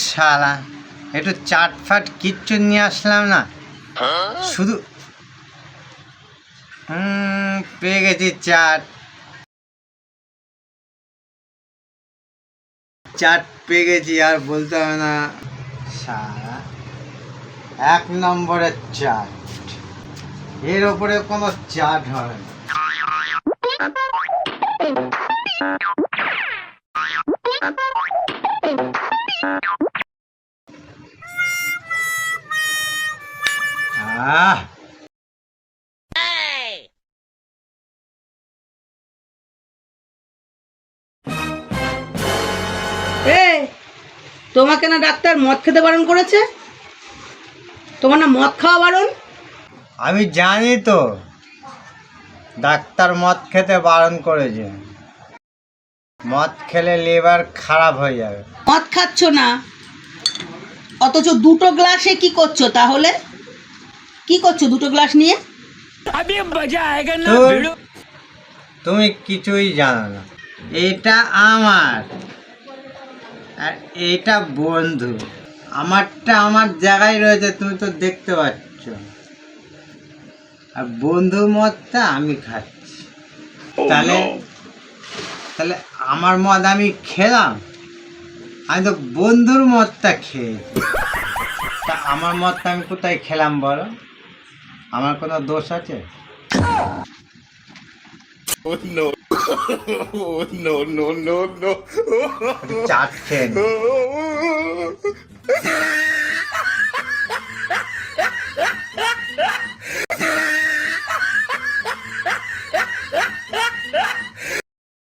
শালা, একটু চাট ফাট কিচ্ছু নিয়ে আসলাম না, শুধু পেয়ে গেছি চাট। চাট পেয়ে গেছি, আর বলতে হবে না। শালা 1 নম্বরের চাট, এর ওপরে কোনো চাট হবে না। আহ তোমাকে না ডাক্তার মদ খেতে বারণ করেছে? তোমার না মদ খাওয়া বারণ? আমি জানি তো ডাক্তার মদ খেতে বারণ করেছে, মদ খেলে লিভার খারাপ হয়ে যাবে। মদ খাচ্ছ না, অথচ 2টো গ্লাসে কি করছো? তাহলে কি করছো 2টো গ্লাস নিয়ে? তুমি কিছুই জানো না, এটা আমার আর এটা বন্ধু। আমারটা আমার জায়গায় রয়েছে, তুমি তো দেখতে পাচ্ছ, আর বন্ধু মদটা আমি খাচ্ছি। তাহলে তাহলে আমার মদ আমি খেলাম, আমি তো বন্ধুর মদটা খেয়েছি। তা আমার মদটা আমি কোথায় খেলাম বলো? আমার কোনো দোষ আছে? চাট খেয়ে নে।